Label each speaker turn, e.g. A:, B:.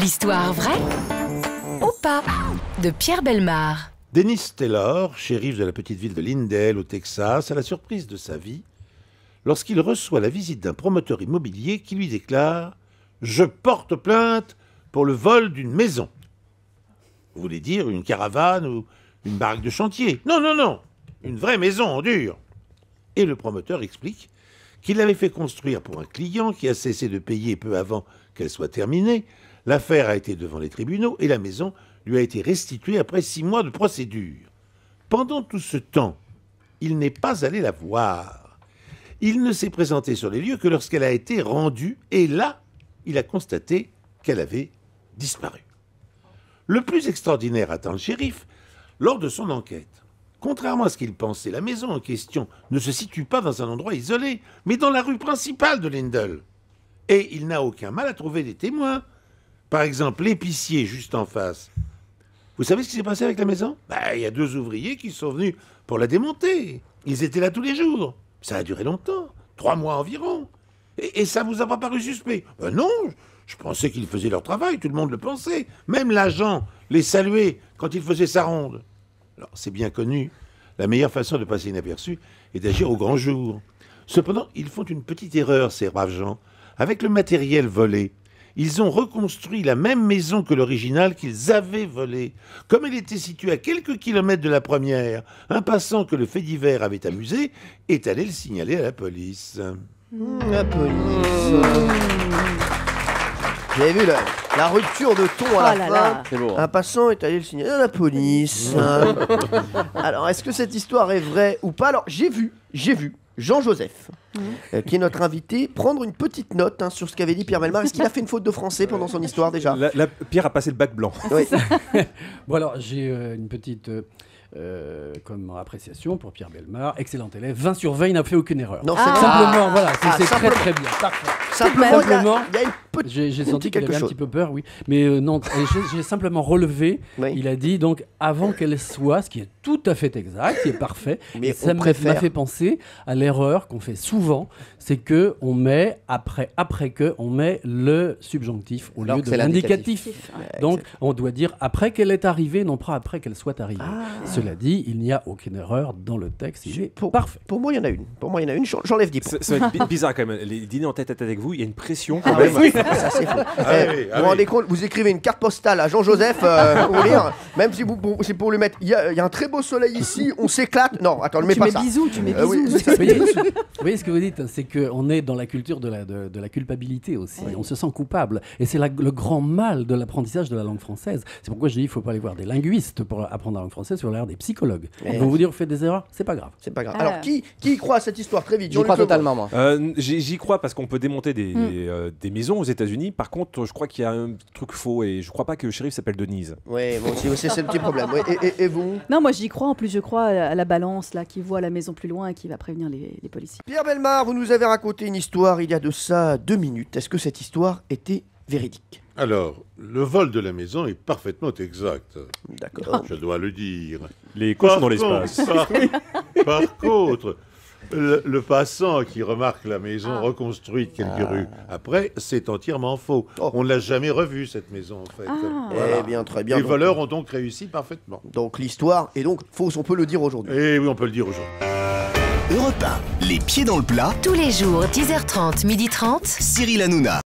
A: L'histoire vraie ou pas de Pierre Bellemare.
B: Dennis Taylor, shérif de la petite ville de Lindale au Texas, a la surprise de sa vie lorsqu'il reçoit la visite d'un promoteur immobilier qui lui déclare « Je porte plainte pour le vol d'une maison ». Vous voulez dire une caravane ou une baraque de chantier? Non, non, non, une vraie maison en dur. Et le promoteur explique qu'il l'avait fait construire pour un client qui a cessé de payer peu avant qu'elle soit terminée. L'affaire a été devant les tribunaux et la maison lui a été restituée après 6 mois de procédure. Pendant tout ce temps, il n'est pas allé la voir. Il ne s'est présenté sur les lieux que lorsqu'elle a été rendue et là, il a constaté qu'elle avait disparu. Le plus extraordinaire attend le shérif lors de son enquête. Contrairement à ce qu'il pensait, la maison en question ne se situe pas dans un endroit isolé, mais dans la rue principale de Lindale. Et il n'a aucun mal à trouver des témoins. Par exemple, l'épicier juste en face. Vous savez ce qui s'est passé avec la maison? Il y a 2 ouvriers qui sont venus pour la démonter. Ils étaient là tous les jours. Ça a duré longtemps, 3 mois environ. Et ça vous a pas paru suspect? Non, je pensais qu'ils faisaient leur travail, tout le monde le pensait. Même l'agent les saluait quand il faisait sa ronde. Alors, c'est bien connu, la meilleure façon de passer inaperçu est d'agir au grand jour. Cependant, ils font une petite erreur, ces braves gens. Avec le matériel volé, ils ont reconstruit la même maison que l'original qu'ils avaient volé. Comme elle était située à quelques kilomètres de la première, un passant que le fait divers avait amusé est allé le signaler à la police.
C: La police. Vous avez vu la rupture de ton à la fin.
D: C'est beau, hein.
C: Un passant est allé le signaler à la police. Alors, est-ce que cette histoire est vraie ou pas? Alors, j'ai vu Jean-Joseph, qui est notre invité, prendre une petite note sur ce qu'avait dit Pierre Bellemare. Est-ce qu'il a fait une faute de français pendant son histoire déjà?
D: Pierre a passé le bac blanc.
C: Oui.
E: Bon alors, j'ai une petite comme appréciation pour Pierre Bellemare. Excellent élève, 20 sur 20, il n'a fait aucune erreur.
C: Non, c'est vrai.
E: Simplement, voilà, c'est
C: simplement.
E: très très bien. Parfait.
C: Simplement,
E: Simplement,
C: il y a une petite...
E: j'ai senti qu'il avait
C: quelque
E: un
C: chose.
E: petit peu peur, oui. Mais non, j'ai simplement relevé.
C: Oui.
E: Il a dit donc avant qu'elle soit, ce qui est tout à fait exact, qui est parfait.
C: Mais
E: ça
C: on
E: m'a
C: préfère.
E: fait penser à l'erreur qu'on fait souvent, c'est que on met après que on met le subjonctif au
D: Alors
E: lieu
D: que
E: de
D: c'est
E: l'indicatif.
C: Ouais,
E: Donc on doit dire après qu'elle est arrivée, non pas après qu'elle soit arrivée. Cela dit, il n'y a aucune erreur dans le texte. Il est parfait.
C: Pour moi, il y en a une. J'enlève 10 points.
D: Ça va être bizarre quand même. Les dîners en tête-à-tête avec vous, il y a une pression quand
C: Ah
D: même.
C: oui, ça c'est fou. Vous vous rendez compte, vous écrivez une carte postale à Jean-Joseph pour lire, même si c'est pour lui mettre. Il y a un très beau soleil ici, on s'éclate. Non, attends, ne mets
F: Tu
C: pas
F: mets
C: ça.
F: bisous, tu mets
C: Oui,
F: bisous.
C: ça,
E: Vous voyez ce que vous dites, c'est qu'on est dans la culture de la culpabilité aussi. On se sent coupable. Et c'est le grand mal de l'apprentissage de la langue française. C'est pourquoi je dis qu'il ne faut pas aller voir des linguistes pour apprendre la langue française, il faut aller voir des psychologues. Ils vont vous dire, vous faites des erreurs, c'est pas grave.
C: C'est pas grave. Alors, qui y croit à cette histoire très vite?
D: J'y crois
C: Jean-Luc
D: totalement, moi. J'y crois parce qu'on peut démonter des maisons aux États-Unis. Par contre, je crois qu'il y a un truc faux et je crois pas que le shérif s'appelle Denise.
C: Oui, bon, c'est le petit problème. Ouais, et vous?
F: Non, moi j'y crois. En plus, je crois à la balance là qui voit la maison plus loin et qui va prévenir les policiers.
C: Pierre Bellemare, vous nous avez raconté une histoire il y a de ça 2 minutes. Est-ce que cette histoire était véridique?
B: Alors, le vol de la maison est parfaitement exact.
C: D'accord.
B: Je dois le dire.
D: Les cochons dans l'espace.
B: Par contre, le passant qui remarque la maison reconstruite quelques rues après, c'est entièrement faux.
C: Oh.
B: On ne l'a jamais revue, cette maison, en fait.
C: Eh bien, très bien.
B: Les
C: Donc,
B: voleurs ont donc réussi parfaitement.
C: donc l'histoire est donc fausse, on peut le dire aujourd'hui.
B: Et oui, on peut le dire aujourd'hui.
G: Europe 1, les pieds dans le plat,
A: Tous les jours, 10h30, 12h30.
G: Cyril Hanouna.